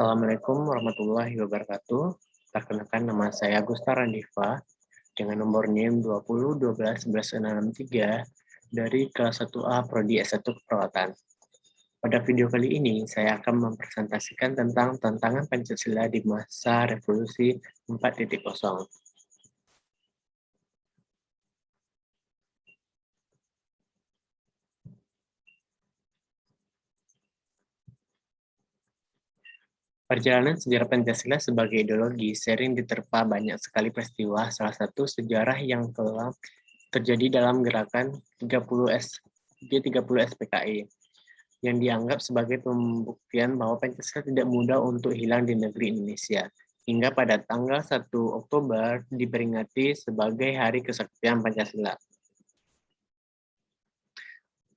Assalamualaikum warahmatullahi wabarakatuh. Perkenalkan nama saya Gusta Randiva dengan nomor NIM 20 12 11 663 dari kelas 1A Prodi S1 Keperawatan. Pada video kali ini saya akan mempresentasikan tentang tantangan Pancasila di masa Revolusi 4.0. Perjalanan sejarah Pancasila sebagai ideologi sering diterpa banyak sekali peristiwa, salah satu sejarah yang telah terjadi dalam gerakan 30 SPKI yang dianggap sebagai pembuktian bahwa Pancasila tidak mudah untuk hilang di negeri Indonesia. Hingga pada tanggal 1 Oktober diperingati sebagai Hari Kesaktian Pancasila.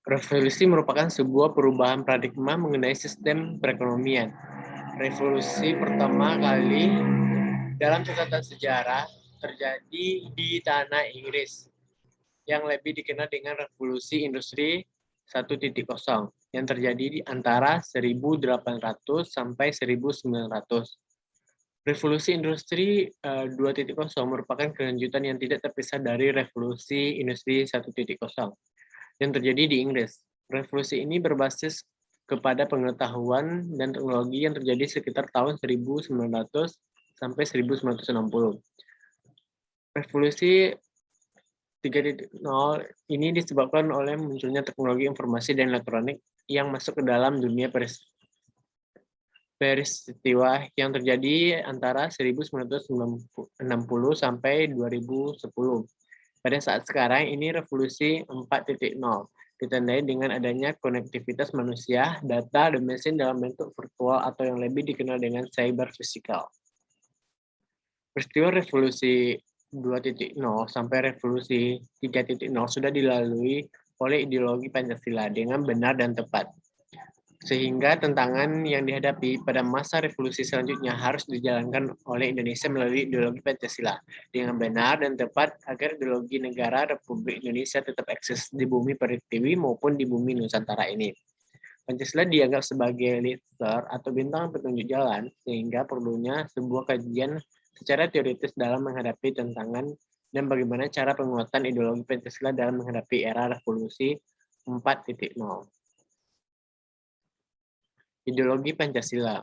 Revolusi merupakan sebuah perubahan paradigma mengenai sistem perekonomian. Revolusi pertama kali dalam catatan sejarah terjadi di tanah Inggris yang lebih dikenal dengan Revolusi Industri 1.0 yang terjadi di antara 1800 sampai 1900. Revolusi Industri 2.0 merupakan kelanjutan yang tidak terpisah dari Revolusi Industri 1.0 yang terjadi di Inggris. Revolusi ini berbasis kepada pengetahuan dan teknologi yang terjadi sekitar tahun 1900 sampai 1960. Revolusi 3.0 ini disebabkan oleh munculnya teknologi informasi dan elektronik yang masuk ke dalam dunia peristiwa yang terjadi antara 1960 sampai 2010. Pada saat sekarang ini revolusi 4.0 ditandai dengan adanya konektivitas manusia, data, dan mesin dalam bentuk virtual atau yang lebih dikenal dengan cyber physical. Peristiwa revolusi 2.0 sampai revolusi 3.0 sudah dilalui oleh ideologi Pancasila dengan benar dan tepat. Sehingga tantangan yang dihadapi pada masa revolusi selanjutnya harus dijalankan oleh Indonesia melalui ideologi Pancasila dengan benar dan tepat agar ideologi negara Republik Indonesia tetap eksis di bumi pertiwi maupun di bumi Nusantara ini. Pancasila dianggap sebagai leader atau bintang petunjuk jalan, sehingga perlunya sebuah kajian secara teoritis dalam menghadapi tantangan dan bagaimana cara penguatan ideologi Pancasila dalam menghadapi era revolusi 4.0. Ideologi Pancasila.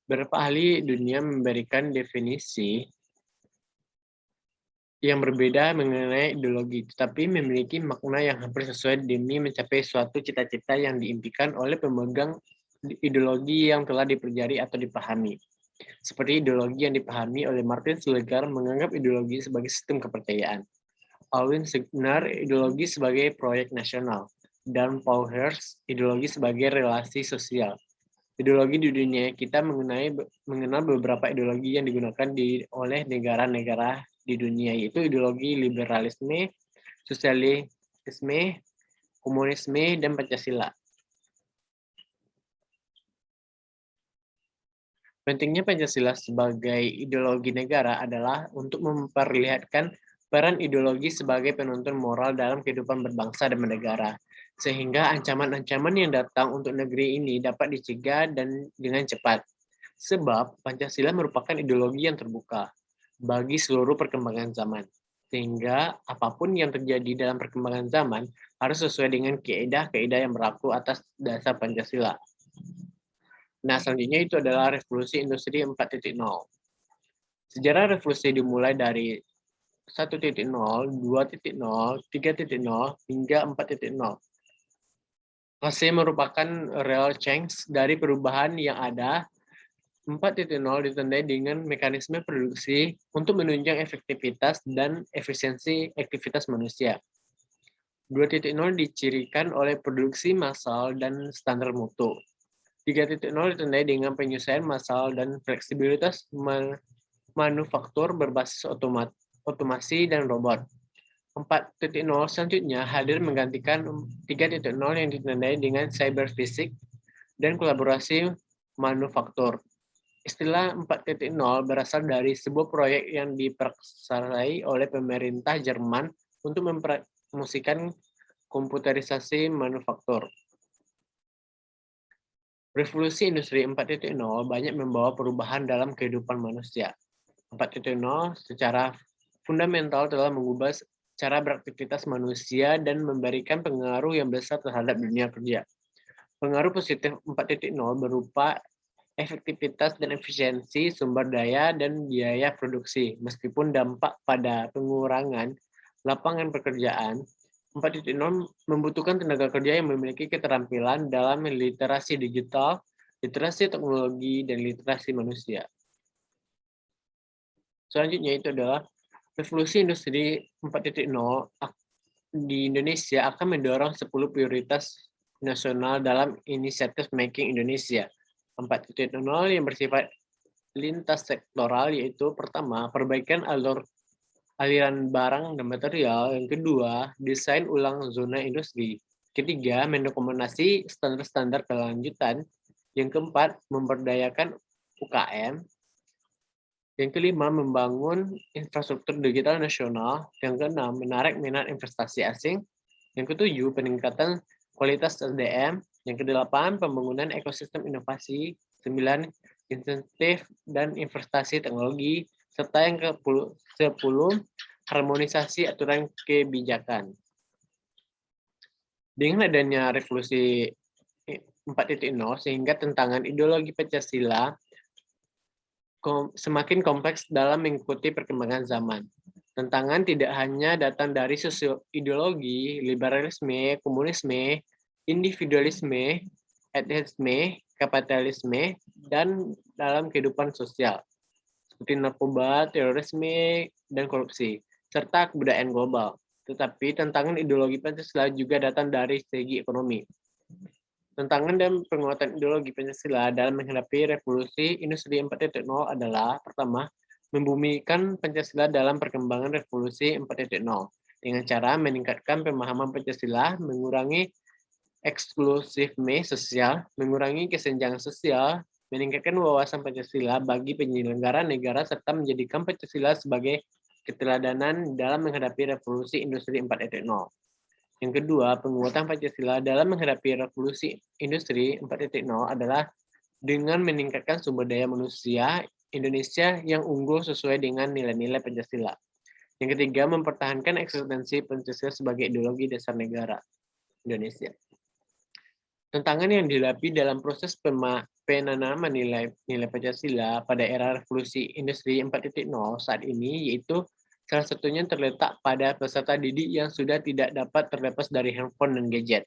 Beberapa ahli dunia memberikan definisi yang berbeda mengenai ideologi, tetapi memiliki makna yang hampir sesuai demi mencapai suatu cita-cita yang diimpikan oleh pemegang ideologi yang telah dipelajari atau dipahami. Seperti ideologi yang dipahami oleh Martin Seligman menganggap ideologi sebagai sistem kepercayaan. Alwin Signer ideologi sebagai proyek nasional. Dan Paul Hirsch ideologi sebagai relasi sosial. Ideologi di dunia kita mengenal beberapa ideologi yang digunakan oleh negara-negara di dunia, yaitu ideologi liberalisme, sosialisme, komunisme, dan Pancasila. Pentingnya Pancasila sebagai ideologi negara adalah untuk memperlihatkan peran ideologi sebagai penuntun moral dalam kehidupan berbangsa dan bernegara, sehingga ancaman-ancaman yang datang untuk negeri ini dapat dicegah dan dengan cepat. Sebab Pancasila merupakan ideologi yang terbuka bagi seluruh perkembangan zaman, sehingga apapun yang terjadi dalam perkembangan zaman harus sesuai dengan kaidah-kaidah yang berlaku atas dasar Pancasila. Nah, selanjutnya itu adalah revolusi industri 4.0. Sejarah revolusi dimulai dari 1.0, 2.0, 3.0, hingga 4.0. Masih merupakan real change dari perubahan yang ada. 4.0 ditandai dengan mekanisme produksi untuk menunjang efektivitas dan efisiensi aktivitas manusia. 2.0 dicirikan oleh produksi massal dan standar mutu. 3.0 ditandai dengan penyelesaian massal dan fleksibilitas manufaktur berbasis otomasi dan robot. 4.0 selanjutnya hadir menggantikan 3.0 yang ditandai dengan cyber fisik dan kolaborasi manufaktur. Istilah 4.0 berasal dari sebuah proyek yang diprakarsai oleh pemerintah Jerman untuk mempromosikan komputerisasi manufaktur. Revolusi Industri 4.0 banyak membawa perubahan dalam kehidupan manusia. 4.0 secara fundamental telah mengubah cara beraktivitas manusia dan memberikan pengaruh yang besar terhadap dunia kerja. Pengaruh positif 4.0 berupa efektivitas dan efisiensi sumber daya dan biaya produksi. Meskipun dampak pada pengurangan lapangan pekerjaan, 4.0 membutuhkan tenaga kerja yang memiliki keterampilan dalam literasi digital, literasi teknologi, dan literasi manusia. Selanjutnya itu adalah revolusi industri 4.0 di Indonesia akan mendorong 10 prioritas nasional dalam inisiatif Making Indonesia 4.0 yang bersifat lintas sektoral, yaitu pertama, perbaikan aliran barang dan material, yang kedua, desain ulang zona industri, ketiga, mendokumentasi standar-standar kelanjutan, yang keempat, memberdayakan UKM, yang kelima, membangun infrastruktur digital nasional, yang keenam, menarik minat investasi asing, yang ketujuh, peningkatan kualitas SDM, yang kedelapan, pembangunan ekosistem inovasi, 9, insentif dan investasi teknologi, serta yang ke-10, harmonisasi aturan kebijakan. Dengan adanya revolusi 4.0, sehingga tantangan ideologi Pancasila semakin kompleks dalam mengikuti perkembangan zaman. Tantangan tidak hanya datang dari sosio-ideologi, liberalisme, komunisme, individualisme, etisme, kapitalisme, dan dalam kehidupan sosial, seperti narkoba, terorisme, dan korupsi, serta kebudayaan global. Tetapi tantangan ideologi Pancasila juga datang dari segi ekonomi. Tantangan dan penguatan ideologi Pancasila dalam menghadapi revolusi industri 4.0 adalah, pertama, membumikan Pancasila dalam perkembangan revolusi 4.0 dengan cara meningkatkan pemahaman Pancasila, mengurangi eksklusifme sosial, mengurangi kesenjangan sosial, meningkatkan wawasan Pancasila bagi penyelenggara negara, serta menjadikan Pancasila sebagai keteladanan dalam menghadapi revolusi industri 4.0. Yang kedua, penguatan Pancasila dalam menghadapi revolusi industri 4.0 adalah dengan meningkatkan sumber daya manusia Indonesia yang unggul sesuai dengan nilai-nilai Pancasila. Yang ketiga, mempertahankan eksistensi Pancasila sebagai ideologi dasar negara Indonesia. Tantangan yang dihadapi dalam proses penanaman nilai Pancasila pada era revolusi industri 4.0 saat ini yaitu salah satunya terletak pada peserta didik yang sudah tidak dapat terlepas dari handphone dan gadget.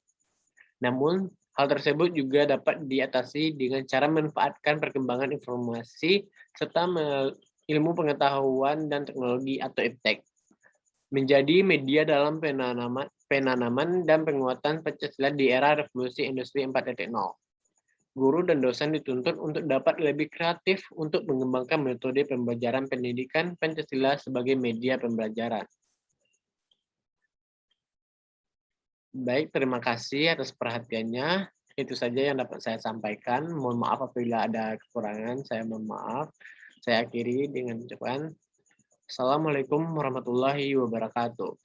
Namun, hal tersebut juga dapat diatasi dengan cara memanfaatkan perkembangan informasi serta ilmu pengetahuan dan teknologi atau iptek menjadi media dalam penanaman dan penguatan Pancasila di era revolusi industri 4.0. Guru dan dosen dituntut untuk dapat lebih kreatif untuk mengembangkan metode pembelajaran pendidikan Pancasila sebagai media pembelajaran. Baik, terima kasih atas perhatiannya. Itu saja yang dapat saya sampaikan. Mohon maaf apabila ada kekurangan, saya mohon maaf. Saya akhiri dengan ucapan Assalamualaikum warahmatullahi wabarakatuh.